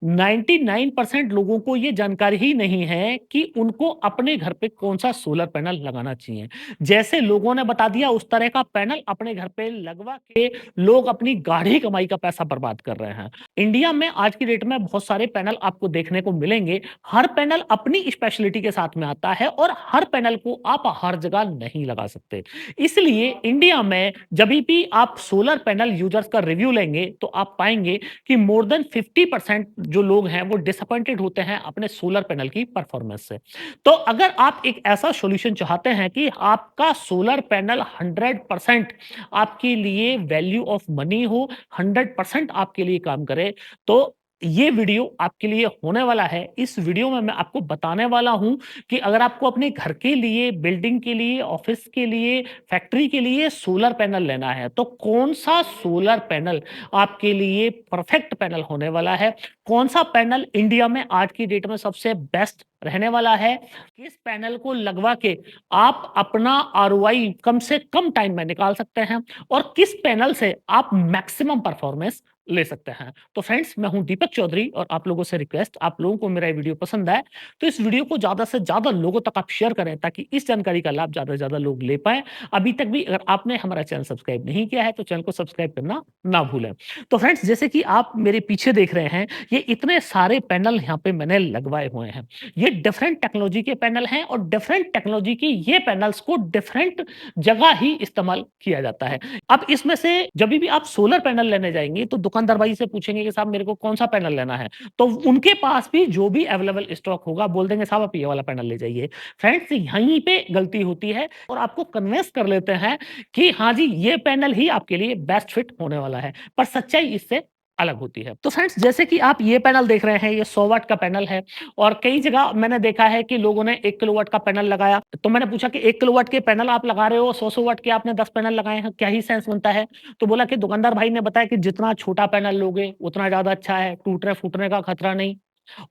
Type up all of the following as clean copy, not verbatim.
99% लोगों को ये जानकारी ही नहीं है कि उनको अपने घर पे कौन-सा सोलर पैनल लगाना चाहिए। जैसे लोगों ने बता दिया उस तरह का पैनल अपने घर पे लगवा के लोग अपनी गाढ़ी कमाई का पैसा बर्बाद कर रहे हैं। इंडिया में आज की डेट में बहुत सारे पैनल आपको देखने को मिलेंगे। हर पैनल अपनी स्पेशलिटी के साथ में आता है और हर पैनल को आप हर जगह नहीं लगा सकते। इसलिए इंडिया में जभी भी आप सोलर पैनल यूजर्स का रिव्यू लेंगे तो आप पाएँगे कि मोर देन 50% जो लोग हैं वो डिसअपॉइंटेड होते हैं अपने सोलर पैनल की परफॉर्मेंस से। तो अगर आप एक ऐसा सॉल्यूशन चाहते हैं कि आपका सोलर पैनल 100% आपके लिए वैल्यू ऑफ मनी हो, 100% आपके लिए काम करे, तो ये वीडियो आपके लिए होने वाला है। इस वीडियो में मैं आपको बताने वाला हूं कि अगर आपको अपने घर के लिए, बिल्डिंग के लिए, ऑफिस के लिए, फैक्ट्री के लिए सोलर पैनल लेना है, तो कौन सा सोलर पैनल आपके लिए परफेक्ट पैनल होने वाला है, कौन सा पैनल इंडिया में आज की डेट में सबसे बेस्ट रहने वाला है, किस पैनल को लगवा के आप अपना आरओआई कम से कम टाइम में निकाल सकते हैं और किस पैनल से आप मैक्सिमम परफॉर्मेंस ले सकते हैं। तो फ्रेंड्स, मैं हूं दीपक चौधरी और आप लोगों से रिक्वेस्ट, आप लोगों को मेरा ये वीडियो पसंद आए तो इस वीडियो को ज्यादा से ज्यादा लोगों तक आप शेयर करें ताकि इस जानकारी का लाभ ज्यादा से ज्यादा लोग ले पाए। अभी तक भी अगर आपने हमारा चैनल सब्सक्राइब नहीं किया है तो चैनल को सब्सक्राइब करना ना भूलें। तो फ्रेंड्स, जैसे कि आप मेरे पीछे देख रहे हैं, ये इतने सारे पैनल यहाँ पे मैंने लगवाए हुए हैं। ये डिफरेंट टेक्नोलॉजी के पैनल हैं और डिफरेंट टेक्नोलॉजी की ये पैनल्स को डिफरेंट जगह ही इस्तेमाल किया जाता है। अब इसमें से जब भी आप सोलर पैनल लेने जाएंगे तो दुकानदार भाई से पूछेंगे कि साहब मेरे को कौन सा पैनल लेना है, तो उनके पास भी जो भी अवेलेबल स्टॉक होगा बोल देंगे साहब आप ये वाला पैनल ले जाइए। फ्रेंड्स, यहीं पे गलती होती है और आपको कन्विंस कर लेते हैं कि हाँ जी, ये पैनल ही आपके लिए बेस्ट फिट होने वाला है, पर सच्चाई इससे अलग होती है। तो फ्रेंड्स, जैसे कि आप ये पैनल देख रहे हैं, ये 100 वाट का पैनल है और कई जगह मैंने देखा है कि लोगों ने 1 किलोवाट का पैनल लगाया। तो मैंने पूछा कि 1 किलोवाट के पैनल आप लगा रहे हो, 100-100 वाट के आपने 10 पैनल लगाए हैं, क्या ही सेंस बनता है? तो बोला कि दुकानदार भाई ने बताया कि जितना छोटा पैनल लोगे, उतना ज़्यादा अच्छा है, टूटने-फूटने का खतरा नहीं।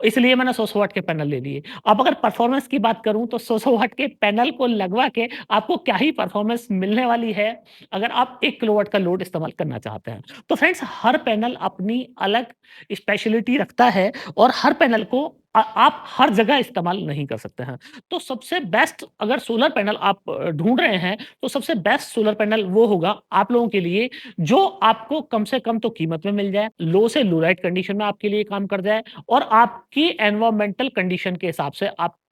इसलिए मैंने 100-100 वाट के पैनल ले लिए। अब अगर परफॉर्मेंस की बात करूँ तो 100-100 वाट के पैनल को लगवा के आपको क्या ही परफॉर्मेंस मिलने वाली है, अगर आप 1 किलोवाट का लोड इस्तेमाल करना चाहते हैं। तो फ्रेंड्स, हर पैनल अपनी अलग स्पेशलिटी रखता है और हर पैनल को आप हर जगह इस्तेमाल नहीं कर सकते हैं। तो सबसे बेस्ट अगर सोलर पैनल आप ढूँढ रहे हैं, तो सबसे बेस्ट सोलर पैनल वो होगा आप लोगों के लिए जो आपको कम से कम तो कीमत में मिल जाए, लो से लो लाइट कंडीशन में आपके लिए काम कर जाए और आपकी एनवायरमेंटल कंडीशन के हिसाब से आपको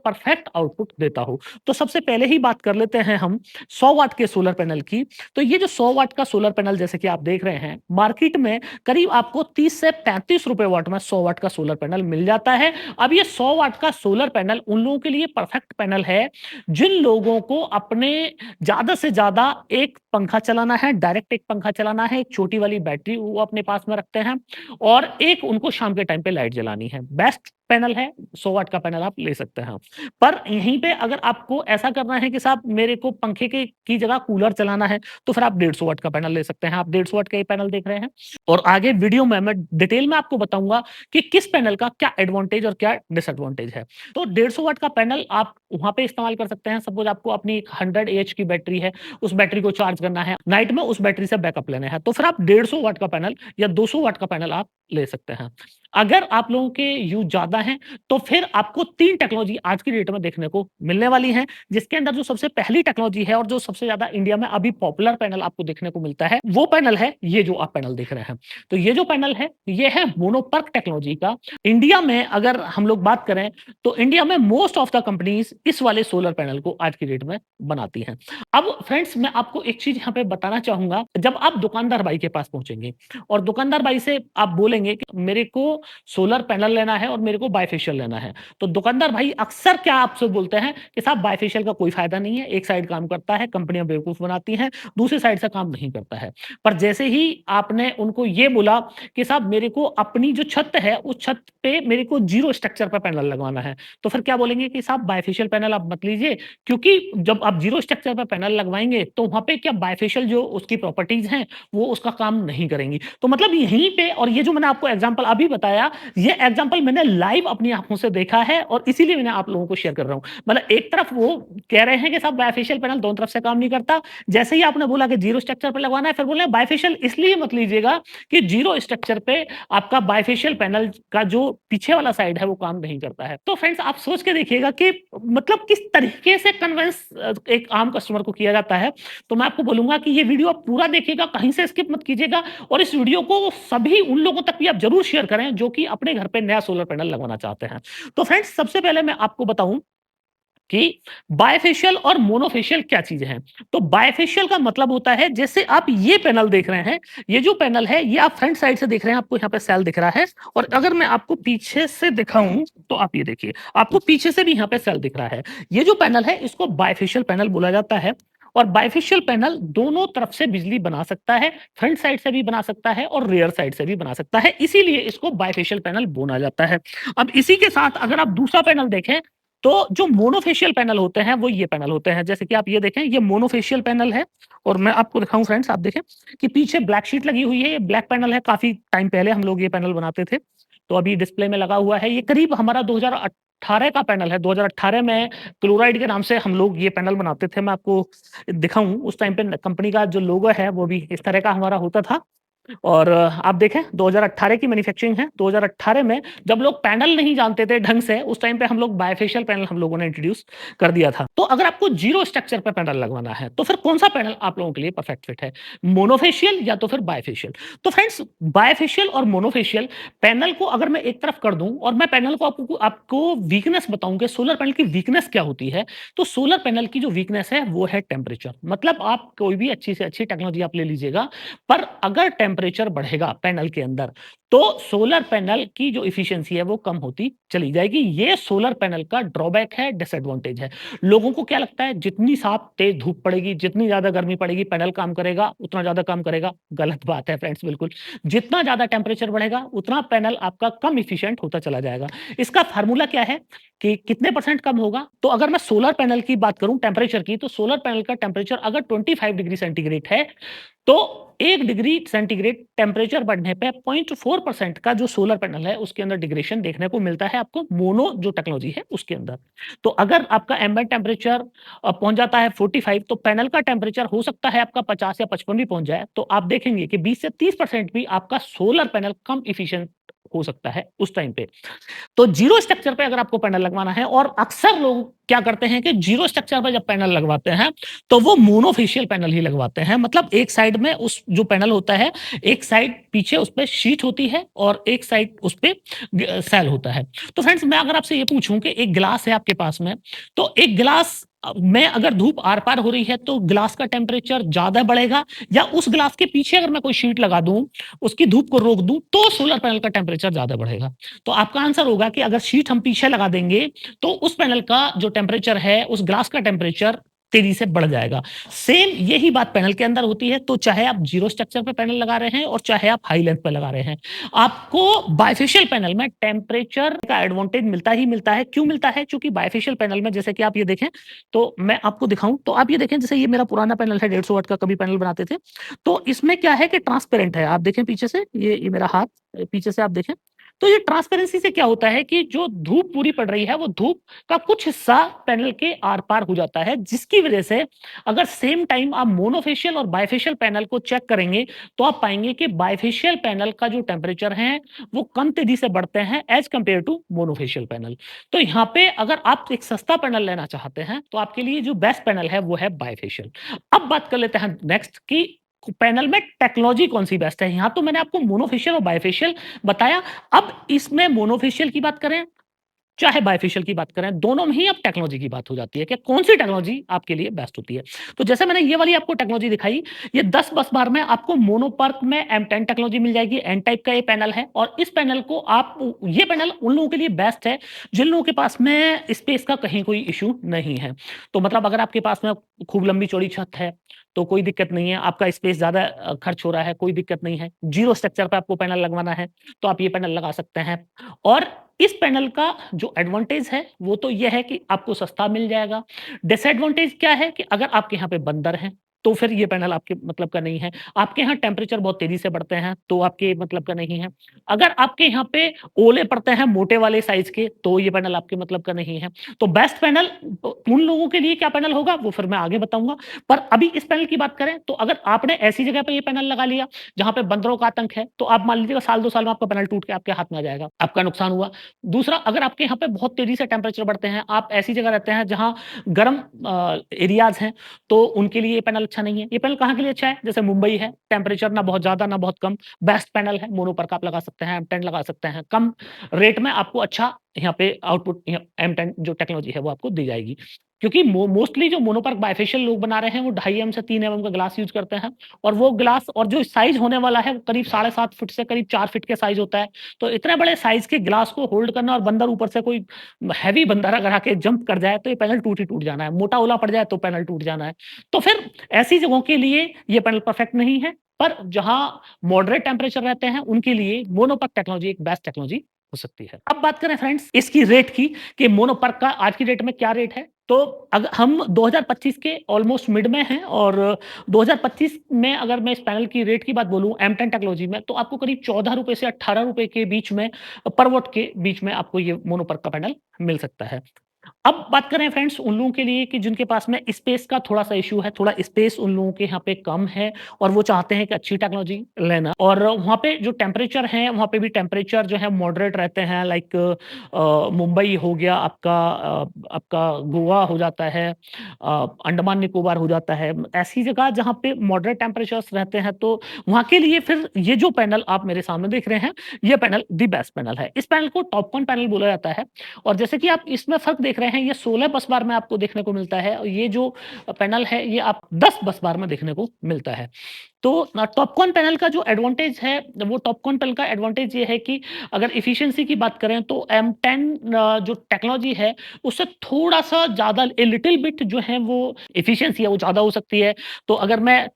परफेक्ट आउटपुट देता हो। तो सबसे पहले ही बात कर लेते हैं हम 100 वाट के सोलर पैनल की। तो ये जो 100 वाट का सोलर पैनल जैसे कि आप देख रहे हैं, मार्केट में करीब आपको 30 से 35 रुपए वाट में 100 वाट का सोलर पैनल मिल जाता है। अब ये 100 वाट का सोलर पैनल उन लोगों के लिए परफेक्ट पैनल है, जिन लोगों को अपने ज़्यादा से ज़्यादा एक पंखा चलाना है, डायरेक्ट एक पंखा चलाना है, एक छोटी वाली बैटरी वो अपने पास में रखते हैं और एक उनको शाम के टाइम पे लाइट जलानी है। बेस्ट पैनल है, 100 वाट का पैनल आप ले सकते हैं। पर यहीं पे अगर आपको ऐसा करना है कि साहब मेरे को पंखे के की जगह कूलर चलाना है, तो फिर आप 150 वाट का पैनल ले सकते हैं। आप 150 वाट का ये पैनल देख रहे हैं और आगे वीडियो में मैं डिटेल में आपको बताऊँगा कि किस पैनल का क्या एडवांटेज और क्या डिसएडवांटेज है। तो 150 वाट का पैनल आप वहाँ पे इस्तेमाल कर सकते हैं। सपोज़ आपको अपनी 100 एएच की बैटरी है, उस बैटरी को चार्ज करना है, नाइट में उस बैटरी से बैकअप लेना है, तो फिर आप 150 वाट का पैनल या 200 वाट का पैनल आप ले सकते हैं। अगर आप लोगों के यूज़ ज़्यादा हैं, तो फिर आपको 3 टेक्नोलॉजी आज की डेट में देखने को मिलने वाली हैं, जिसके अंदर जो सबसे पहली टेक्नोलॉजी है और जो सबसे ज़्यादा इंडिया में अभी पॉपुलर पैनल आपको देखने को मिलता है, वो पैनल है ये जो आप पैनल देख रहे हैं। तो ये जो पैनल है, ये है मोनोपर्क टेक्नोलॉजी का। इंडिया में अगर हम लोग बात करें, तो इंडिया में मोस्ट ऑफ द कंपनीज़ इस वाले सोलर पैनल को आज की डेट में बनाती हैं। अब फ्रेंड्स, मैं आपको एक चीज़ यहाँ पे बताना चाहूँगा, जब आप दुकानदार भाई के पास पहुँचेंगे और दुकानदार भाई से आप बोलेंगे कि मेरे को सोलर पैनल लेना है और मेरे को बायफेशियल लेना है, तो दुकानदार भाई अक्सर क्या आपसे बोलते हैं कि साहब बायफेशियल का कोई फायदा नहीं है, एक साइड काम करता है, कंपनियां बेवकूफ बनाती हैं, दूसरी साइड से काम नहीं करता है। पर जैसे ही आपने उनको ये बोला कि साहब मेरे को अपनी जो छत है उस छत पे मेरे को जीरो स्ट्रक्चर पर पैनल लगवाना है, तो फिर क्या बोलेंगे कि साहब बायफेशियल पैनल आप मत लीजिए, क्योंकि जब आप जीरो स्ट्रक्चर पर पैनल लगवाएंगे तो वहां पे क्या बायफेशियल जो उसकी प्रॉपर्टीज हैं वो उसका काम नहीं करेंगी। तो मतलब यहीं पे, और ये जो मैंने आपको एग्जांपल अभी बताया, ये एग्जांपल मैंने लाइव अपनी आँखों से देखा है और इसीलिए मैंने आप लोगों को शेयर कर रहा हूँ। मतलब एक तरफ वो कह रहे हैं कि साहब बायफेशियल पैनल दोनों तरफ से काम नहीं करता। जैसे ही आपने बोला कि जीरो स्ट्रक्चर पे लगवाना है, फिर बोले बायफेशियल इसलिए मत लीजिएगा कि जीरो स्ट्रक्चर पे आपका बायफेशियल पैनल का जो पीछे वाला साइड है वो काम नहीं करता है। तो फ्रेंड्स आप सोच के देखिएगा कि मतलब किस तरीके से कन्विंस एक आम कस्टमर को किया जाता है। तो मैं आपको बोलूँगा कि ये वीडियो आप पूरा देखिएगा, कहीं से स्किप मत कीजिएगा और इस वीडियो को सभी उन लोगों तक भी आप ज़रूर शेयर करें जो कि अपने घर पे नया सोलर पैनल लगवाना चाहते हैं। तो फ्रेंड्स सबसे पहले मैं आपको बताऊँ कि बायफेशियल और मोनोफेशियल क्या चीज़ें हैं। तो बायफेशियल का मतलब होता है जैसे आप ये पैनल देख रहे हैं, ये जो पैनल है ये आप फ्रंट साइड से देख रहे हैं, आपको यहाँ पे सेल दिख रहा है और अगर मैं आपको पीछे से दिखाऊँ तो आप ये देखिए, आपको पीछे से भी यहाँ पे सेल दिख रहा है। ये जो पैनल है इसको बायफेशियल पैनल बोला जाता है और बायफेशियल पैनल दोनों तरफ से बिजली बना सकता है, फ्रंट साइड से भी बना सकता है और रियर साइड से भी बना सकता है, इसीलिए इसको बायफेशियल पैनल बोला जाता है। अब इसी के साथ अगर आप दूसरा पैनल देखें तो जो मोनोफेशियल पैनल होते हैं वो ये पैनल होते हैं। जैसे कि आप ये देखें, ये मोनोफेशियल पैनल है और मैं आपको दिखाऊं फ्रेंड्स, आप देखें कि पीछे ब्लैक शीट लगी हुई है, ये ब्लैक पैनल है। काफी टाइम पहले हम लोग ये पैनल बनाते थे, तो अभी डिस्प्ले में लगा हुआ है। ये करीब हमारा 2018 का पैनल है। 2018 में क्लोराइड के नाम से हम लोग ये पैनल बनाते थे। मैं आपको दिखाऊं, उस टाइम पे कंपनी का जो लोगो है वो भी इस तरह का हमारा होता था। और आप देखें 2018 की मैन्युफैक्चरिंग है। 2018 में जब लोग पैनल नहीं जानते थे ढंग से, उस टाइम पे हम लोग बायफेशियल पैनल हम लोगों ने इंट्रोड्यूस कर दिया था। तो अगर आपको जीरो स्ट्रक्चर पे पैनल लगवाना है तो फिर कौन सा पैनल आप लोगों के लिए परफेक्ट फिट है, मोनोफेशियल या तो फिर बायफेशियल? तो फ्रेंड्स बायफेशियल और मोनोफेशियल पैनल को अगर मैं एक तरफ कर दूं और मैं पैनल को आपको आपको वीकनेस बताऊं कि सोलर पैनल की वीकनेस क्या होती है, तो सोलर पैनल की जो वीकनेस है वो है टेम्परेचर। मतलब आप कोई भी अच्छी से अच्छी टेक्नोलॉजी आप ले लीजिएगा, पर अगर टेम्परेचर बढ़ेगा पैनल के अंदर तो सोलर पैनल की जो एफिशिएंसी है वो कम होती चली जाएगी। ये सोलर पैनल का ड्रॉबैक है, डिसएडवांटेज है। लोगों को क्या लगता है जितनी साफ तेज धूप पड़ेगी, जितनी ज्यादा गर्मी पड़ेगी, पैनल काम करेगा, उतना ज्यादा काम करेगा। गलत बात है फ्रेंड्स, बिल्कुल। जितना ज्यादा टेम्परेचर बढ़ेगा उतना पैनल आपका कम इफिशिएंट होता चला जाएगा। इसका फार्मूला क्या है कि कितने परसेंट कम होगा? तो अगर मैं सोलर पैनल की बात करूं टेम्परेचर की, तो सोलर पैनल का टेम्परेचर अगर 25 डिग्री सेंटीग्रेड है तो 1 डिग्री सेंटीग्रेड टेम्परेचर बढ़ने पे 0.4% का जो सोलर पैनल है उसके अंदर डिग्रेडेशन देखने को मिलता है आपको, मोनो जो टेक्नोलॉजी है उसके अंदर। तो अगर आपका एम्बिएंट टेम्परेचर पहुंच जाता है 45, तो पैनल का टेम्परेचर हो सकता है आपका 50 या 55 भी पहुंच जाए, तो आप देखेंगे कि 20 से 30% भी आपका सोलर पैनल कम इफिशिएंट हो सकता है उस टाइम पे। तो जीरो स्ट्रक्चर पे अगर आपको पैनल लगवाना है, और अक्सर लोग क्या करते हैं कि जीरो स्ट्रक्चर पे जब पैनल लगवाते हैं तो वो मोनोफेशियल पैनल ही लगवाते हैं। मतलब एक साइड में उस जो पैनल होता है, एक साइड पीछे उस पे शीट होती है और एक साइड उस पे सेल होता है। तो फ्रेंड्स मैं अगर आपसे ये पूछूं कि एक गिलास है आपके पास में, तो एक गिलास में अगर धूप आर पार हो रही है तो गिलास का टेम्परेचर ज्यादा बढ़ेगा, या उस गिलास के पीछे अगर मैं कोई शीट लगा दूं, उसकी धूप को रोक दूं, तो सोलर पैनल का टेम्परेचर ज्यादा बढ़ेगा? तो आपका आंसर होगा कि अगर शीट हम पीछे लगा देंगे तो उस पैनल का जो टेम्परेचर है, उस ग्लास का टेम्परेचर तेजी से बढ़ जाएगा। सेम यही बात पैनल के अंदर होती है। तो चाहे आप जीरो स्ट्रक्चर पे पैनल लगा रहे हैं और चाहे आप हाई लेंथ पे लगा रहे हैं, आपको बायफेशियल पैनल में टेम्परेचर का एडवांटेज मिलता ही मिलता है। क्यों मिलता है? क्योंकि बायफेशियल पैनल में जैसे कि आप ये देखें, तो मैं आपको दिखाऊं, तो आप ये देखें जैसे ये मेरा पुराना पैनल है, 150 वाट का कभी पैनल बनाते थे, तो इसमें क्या है कि ट्रांसपेरेंट है। आप देखें पीछे से, ये मेरा हाथ पीछे से आप देखें, तो ये ट्रांसपेरेंसी से क्या होता है कि जो धूप पूरी पड़ रही है वो धूप का कुछ हिस्सा पैनल के आर पार हो जाता है, जिसकी वजह से अगर सेम टाइम आप मोनोफेशियल और बायफेशियल पैनल को चेक करेंगे तो आप पाएंगे कि बायफेशियल पैनल का जो टेम्परेचर है वो कम तेजी से बढ़ते हैं as compare to monofacial panel. तो यहाँ पे अगर आप एक सस्ता पैनल लेना चाहते हैं तो आपके लिए जो बेस्ट पैनल है वो है बायफेशियल। अब बात कर लेते हैं नेक्स्ट की पैनल में टेक्नोलॉजी कौन सी बेस्ट है। यहां तो मैंने आपको मोनोफेशियल और बायफेशियल बताया। अब इसमें मोनोफेशियल की बात करें चाहे बायफेशियल की बात करें, दोनों में ही अब टेक्नोलॉजी की बात हो जाती है कि कौन सी टेक्नोलॉजी आपके लिए बेस्ट होती है। तो जैसे मैंने ये वाली आपको टेक्नोलॉजी दिखाई, ये 10 बार में आपको मोनोपर्क में M10 टेक्नोलॉजी मिल जाएगी। एन टाइप का ये पैनल है और इस पैनल को आप, ये पैनल उन लोगों के लिए बेस्ट है जिन लोगों के पास में स्पेस का कहीं कोई इशू नहीं है। तो मतलब अगर आपके पास में खूब लंबी चौड़ी छत है तो कोई दिक्कत नहीं है, आपका स्पेस ज्यादा खर्च हो रहा है, कोई दिक्कत नहीं है, जीरो स्ट्रक्चर पे आपको पैनल लगवाना है तो आप ये पैनल लगा सकते हैं। और इस पैनल का जो एडवांटेज है वो तो ये है कि आपको सस्ता मिल जाएगा। डिसएडवांटेज क्या है कि अगर आपके यहाँ पे बंदर हैं, तो फिर ये पैनल आपके मतलब का नहीं है। आपके यहाँ टेम्परेचर बहुत तेज़ी से बढ़ते हैं, तो आपके मतलब का नहीं है। अगर आपके यहाँ पे ओले पड़ते हैं मोटे वाले साइज़ के, तो ये पैनल आपके मतलब का नहीं है। तो बेस्ट पैनल उन लोगों के लिए क्या पैनल होगा, वो फिर मैं आगे बताऊँगा। पर अभी इस पैनल की बात करें, तो अगर आपने ऐसी जगह पे ये पैनल लगा लिया, जहाँ पे बंदरों का आतंक है, तो आप मान लीजिएगा साल 2 साल में आपका पैनल टूट के आपके हाथ में आ जाएगा, आपका नुकसान हुआ। दूसरा, अगर आपके यहाँ पे बहुत तेज़ी से टेम्परेचर बढ़ते हैं, आप ऐसी जगह रहते हैं जहाँ गर्म एरियाज़ हैं, तो उनके लिए ये पैनल अच्छा नहीं है। ये पैनल कहाँ के लिए अच्छा है? जैसे मुंबई है, टेम्परेचर ना बहुत ज़्यादा, ना बहुत कम, बेस्ट पैनल है, मोनो पर का आप लगा सकते हैं, M10 लगा सकते हैं। कम रेट में आपको अच्छा यहाँ पे आउटपुट M10 जो टेक्नोलॉजी है वो आपको दी जाएगी। क्योंकि मोस्टली जो मोनोपर्क बाइफेशियल लोग बना रहे हैं, वो 2.5 एम से 3 एमएम का ग्लास यूज़ करते हैं और वो ग्लास और जो साइज़ होने वाला है, वो करीब 7.5 फुट से करीब 4 फीट के साइज़ होता है। तो इतने बड़े साइज़ के ग्लास को होल्ड करना और बंदर ऊपर से कोई हेवी बंदर अगर आके जंप कर जाए, तो ये पैनल टूट ही टूट जाना है। मोटा ओला पड़ जाए, तो पैनल टूट जाना है। तो फिर ऐसी जगहों के लिए ये पैनल परफेक्ट नहीं है, पर जहाँ मॉडरेट टेम्परेचर रहते हैं, उनके लिए मोनोपर्क टेक्नोलॉजी एक बेस्ट टेक्नोलॉजी हो सकती है। अब बात करें फ्रेंड्स इसकी रेट की कि मोनोपर्क का आज की डेट में क्या रेट है? तो अग हम 2025 के ऑलमोस्ट मिड में हैं और 2025 में अगर मैं इस पैनल की रेट की बात बोलूँ M10 टेक्नोलॉजी में, तो आपको करीब ₹14 से ₹18 के बीच में पर वॉट के बीच में आपको ये मोनोपर्क का पैनल मिल सकता है। अब बात करें फ्रेंड्स उन लोगों के लिए कि जिनके पास में स्पेस का थोड़ा-सा इश्यू है, थोड़ा स्पेस उन लोगों के यहाँ पे कम है और वो चाहते हैं कि अच्छी टेक्नोलॉजी लेना और वहाँ पे जो टेम्परेचर है, वहाँ पे भी टेम्परेचर जो है मॉडरेट रहते हैं लाइक मुंबई हो गया आपका गोवा हो जाता है अंडमान निकोबार हो जाता है। ऐसी जगह जहाँ पे मॉडरेट टेम्परेचर्स रहते हैं, तो वहाँ के लिए फिर ये जो पैनल आप मेरे सामने देख रहे हैं, ये पैनल द बेस्ट पैनल है। इस पैनल को टॉपकॉन पैनल बोला जाता है और जैसे कि आप इसमें फ़र्क देख रहे हैं, ये 16 बस बार में आपको देखने को मिलता है और ये जो पैनल है, ये आप 10 बस बार में देखने को मिलता है। तो टॉपकॉन पैनल का जो एडवांटेज है, वो टॉपकॉन पैनल का एडवांटेज ये है कि अगर एफिशिएंसी की बात करें तो M10 जो टेक्नोलॉजी है, उससे थोड़ा-सा ज़्यादा ए लिटिल बिट जो है वो एफिशिएंसी है वो ज़्यादा हो सकती है। तो अगर मैं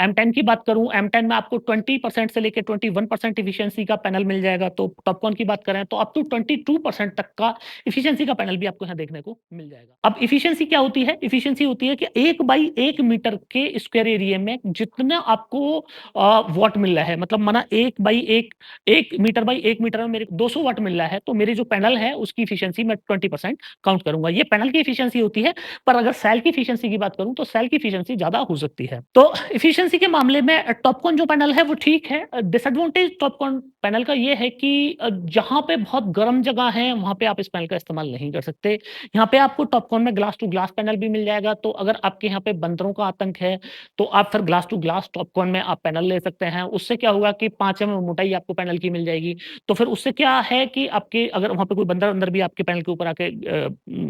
M10 की बात करूँ, M10 में आपको 20% से लेके 21% एफिशिएंसी का पैनल मिल जाएगा, तो टॉपकॉन की बात करें तो अप टू 22% तक का एफिशिएंसी का पैनल भी आपको यहाँ देखने को मिल जाएगा। अब एफिशिएंसी क्या होती है? एफिशिएंसी होती है कि 1 बाई 1 मीटर के स्क्वायर एरिया में जितना आपको वॉट मिल रहा है, मतलब माना 1 बाई 1 1 मीटर बाई 1 मीटर में मेरे 200 वॉट मिल रहा है, तो मेरी जो पैनल है उसकी एफिशिएंसी मैं 20% काउंट करूँगा। ये पैनल की एफिशिएंसी होती है, पर अगर सेल की एफिशिएंसी की बात करूँ तो सेल की एफिशिएंसी ज़्यादा हो सकती है। तो एफिशिएंसी के मामले में टॉपकॉन जो पैनल है वो ठीक है। डिसएडवांटेज टॉपकॉन पैनल का ये है कि जहाँ पे बहुत गर्म जगह है, वहाँ पे आप इस पैनल का इस्तेमाल नहीं कर सकते। यहाँ पे आपको टॉपकॉन में ग्लास टू ग्लास पैनल भी मिल जाएगा, तो अगर आपके यहाँ पे बंदरों का आतंक है, तो आप फिर ग्लास टू ग्लास टॉपकॉन में आप पैनल ले सकते हैं। उससे क्या होगा कि 5 एमएम मोटाई आपको पैनल की मिल जाएगी। तो फिर उससे क्या है कि आपके अगर वहाँ पे कोई बंदर-वंदर भी आपके पैनल के ऊपर आके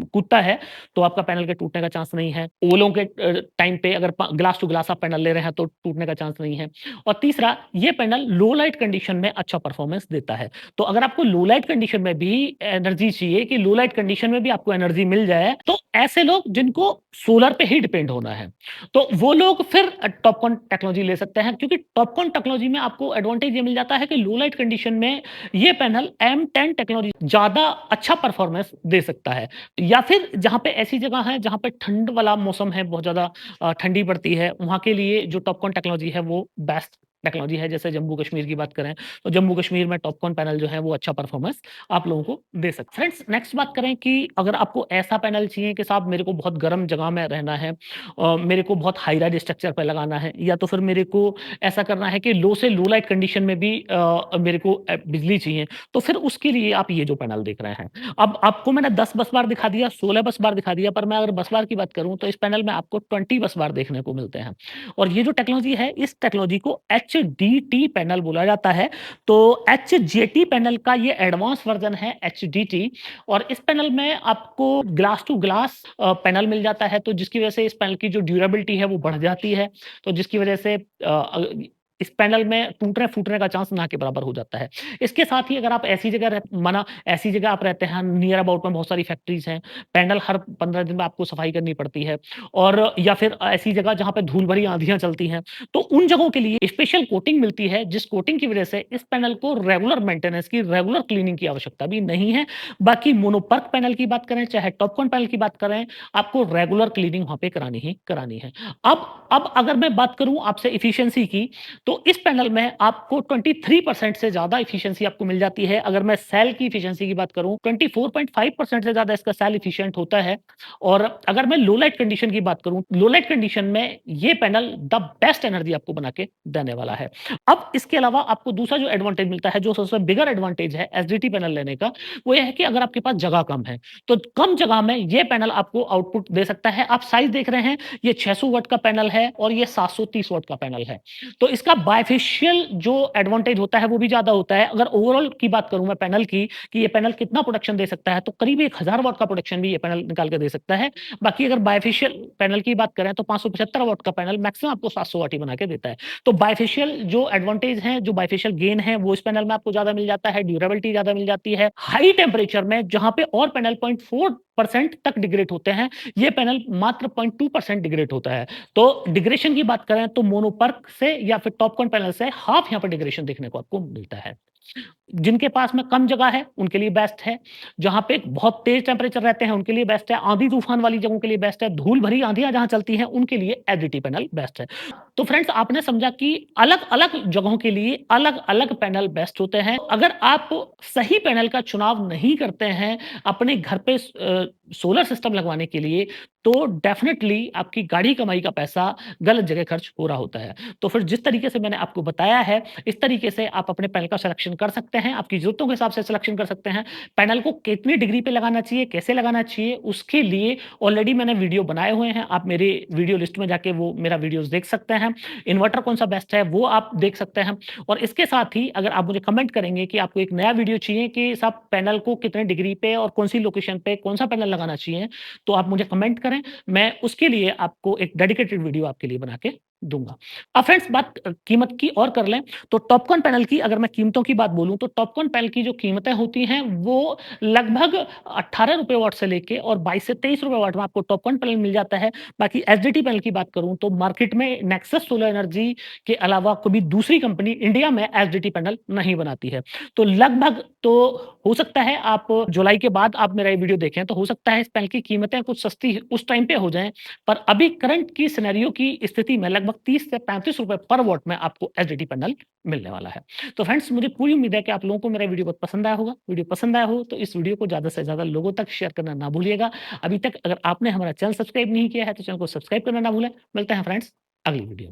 कूदता है, तो आपका पैनल के टूटने का चांस नहीं है। ओलों के टाइम पे अगर प ग्लास टू ग्लास आप पैनल ले रहे हैं, तो टूटने का चांस नहीं है। और तीसरा, ये पैनल लो लाइट कंडीशन में अच्छा परफॉर्मेंस देता है। तो अगर आपको लो लाइट कंडीशन में भी एनर्जी चाहिए कि लो लाइट कंडीशन में भी आपको एनर्जी मिल जाए, तो ऐसे लोग जिनको सोलर पे ही डिपेंड होना है, तो वो लोग फिर टॉपकॉन टेक्नोलॉजी ले सकते हैं क्योंकि टॉपकॉन टेक्नोलॉजी में आपको एडवांटेज ये मिल जाता है कि लो लाइट कंडीशन में ये पैनल M10 टेक्नोलॉजी ज़्यादा अच्छा परफॉर्मेंस दे सकता है। या फिर जहाँ पे ऐसी जगह है जहाँ पे ठंड वाला मौसम है, बहुत ज़्यादा ठंडी पड़ती है, वहाँ के लिए जो टॉपकॉन टेक्नोलॉजी है वो बेस्ट टेक्नोलॉजी है। जैसे जम्मू कश्मीर की बात करें, तो जम्मू कश्मीर में टॉपकॉन पैनल जो है वो अच्छा परफॉर्मेंस आप लोगों को दे सकते हैं। फ्रेंड्स नेक्स्ट बात करें कि अगर आपको ऐसा पैनल चाहिए कि साहब मेरे को बहुत गर्म जगह में रहना है मेरे को बहुत हाई राइज स्ट्रक्चर पे लगाना है या तो फिर मेरे को ऐसा करना है कि लो से लो लाइट कंडीशन में भी मेरे को बिजली चाहिए, तो फिर उसके लिए आप ये जो पैनल देख रहे हैं। अब आपको मैंने 10 बस बार दिखा दिया, 16 बस बार दिखा दिया, पर मैं अगर बस बार की बात करूँ तो इस पैनल में आपको 20 बस बार देखने को मिलते हैं। और ये जो टेक्नोलॉजी है, इस टेक्नोलॉजी को एचडीटी पैनल बोला जाता है। तो एचजेटी पैनल का ये एडवांस वर्जन है एचडीटी और इस पैनल में आपको ग्लास टू ग्लास पैनल मिल जाता है, तो जिसकी वजह से इस पैनल की जो ड्यूरेबिलिटी है वो बढ़ जाती है। तो जिसकी वजह से इस पैनल में टूटने-फूटने का चांस ना के बराबर हो जाता है। इसके साथ ही अगर आप ऐसी जगह ऐसी जगह आप रहते हैं, नियर अबाउट में बहुत सारी फैक्ट्रीज़ हैं, पैनल हर 15 दिन में आपको सफाई करनी पड़ती है और या फिर ऐसी जगह जहाँ पे धूल भरी आँधियाँ चलती हैं, तो उन जगहों के लिए स्पेशल कोटिंग मिलती है, जिस कोटिंग की वजह से इस पैनल को रेगुलर मेंटेनेंस की, रेगुलर क्लीनिंग की आवश्यकता भी नहीं है। बाकी मोनोपर्क पैनल की बात करें, चाहे टॉपकॉन पैनल की बात करें, आपको रेगुलर क्लीनिंग वहाँ पे करानी ही करानी है। अब अगर मैं बात करूँ आपसे एफिशिएंसी की, तो इस पैनल में आपको 23% से ज़्यादा एफिशिएंसी आपको मिल जाती है। अगर मैं सेल की एफिशिएंसी की बात करूँ, 24.5% से ज़्यादा इसका सेल एफिशिएंट होता है और अगर मैं लो लाइट कंडीशन की बात करूँ, लो लाइट कंडीशन में ये पैनल द बेस्ट एनर्जी आपको बना के देने वाला है। अब इसके अलावा आपको दूसरा जो एडवांटेज मिलता है, जो सबसे बिगर एडवांटेज है एसडीटी पैनल लेने का, वो ये है कि अगर आपके पास जगह कम है, तो कम जगह में ये पैनल आपको आउटपुट दे सकता है। आप साइज़ देख रहे हैं, ये 600 वाट का पैनल है और ये 730 वाट का पैनल है। तो इसका बायफेशियल जो एडवांटेज होता है, वो भी ज़्यादा होता है। अगर ओवरऑल की बात करूँ मैं पैनल की, कि ये पैनल कितना प्रोडक्शन दे सकता है, तो करीब 1000 वाट का प्रोडक्शन भी ये पैनल निकाल के दे सकता है। बाकी अगर बायफेशियल पैनल की बात करें, तो 575 वाट का पैनल मैक्सिमम आपको 700 वाट ही बना के देता है। तो बायफेशियल जो एडवांटेज हैं, जो बायफेशियल गेन है, वो इस पैनल में आपको ज़्यादा मिल जाता है, ड्यूरेबिलिटी ज़्यादा मिल जाती है। हाई टेम्परेचर में जहाँ पे और पैनल 0.4% तक डिग्रेड होते हैं, ये पैनल मात्र 0.2% डिग्रेड होता है। तो डिग्रेशन की बात करें तो मोनोपर्क से या फिर टॉपकॉन पैनल से हाफ यहाँ पर डिग्रेशन देखने को आपको मिलता है। जिनके पास में कम जगह है, उनके लिए बेस्ट है। जहाँ पे बहुत तेज़ टेम्परेचर रहते हैं, उनके लिए बेस्ट है। आंधी-तूफान वाली जगहों के लिए बेस्ट है। धूल भरी आँधियाँ जहाँ चलती हैं, उनके लिए एलईडी पैनल बेस्ट है। तो फ्रेंड्स आपने समझा कि अलग-अलग जगहों के लिए अलग-अलग पैनल बेस्ट होते हैं। अगर आप सही पैनल का चुनाव नहीं करते हैं अपने घर पे सोलर सिस्टम लगवाने के लिए, तो डेफ़िनेटली आपकी गाड़ी कमाई का पैसा गलत जगह खर्च हो रहा होता है। तो फिर जिस तरीके से मैंने आपको बताया है, इस तरीके से आप अपने पैनल का सिलेक्शन कर सकते हैं, आपकी ज़रूरतों के हिसाब से सिलेक्शन कर सकते हैं। पैनल को कितनी डिग्री पे लगाना चाहिए, कैसे लगाना चाहिए, उसके लिए ऑलरेडी मैंने वीडियो बनाए हुए हैं। आप मेरे वीडियो लिस्ट में जाके वो मेरा वीडियोज़ देख सकते हैं। इन्वर्टर कौन-सा बेस्ट है, वो आप देख सकते हैं और इसके साथ ही अगर आप मुझे कमेंट करेंगे कि आपको एक नया वीडियो चाहिए कि साहब पैनल को कितने डिग्री पे और कौन-सी लोकेशन पे कौन-सा पैनल लगाना चाहिए, तो आप मुझे कमेंट करें। मैं उसके लिए आपको एक डेडिकेटेड वीडियो आपके लिए बना के दूँगा। अब फ्रेंड्स बात कीमत की और कर लें, तो टॉपकॉन पैनल की अगर मैं कीमतों की बात बोलूँ, तो टॉपकॉन पैनल की जो कीमतें होती हैं, वो लगभग ₹18 वाट से लेके और 22 से ₹23 वाट में आपको टॉपकॉन पैनल मिल जाता है। बाकी एसडीटी पैनल की बात करूँ, तो मार्केट में नेक्सस सोलर एनर्जी के अलावा कोई दूसरी कंपनी इंडिया में एसडीटी पैनल नहीं बनाती है। तो लगभग तो हो सकता है आप जुलाई के बाद आप मेरा ये वीडियो देखें, तो हो सकता है इस पैनल की कीमतें कुछ सस्ती उस टाइम पे हो जाएँ, पर अभी करंट की सिनेरियो की स्थिति में लगभग 30 से ₹35 पर वॉट में आपको एलईडी पैनल मिलने वाला है। तो फ्रेंड्स मुझे पूरी उम्मीद है कि आप लोगों को मेरा वीडियो बहुत पसंद आया होगा। वीडियो पसंद आया हो तो इस वीडियो को ज़्यादा से ज़्यादा लोगों तक शेयर करना ना भूलिएगा। अभी तक अगर आपने हमारा चैनल सब्सक्राइब नहीं किया है तो चैनल को सब्सक्राइब करना ना भूलें। मिलते हैं फ्रेंड्स अगली वीडियो में।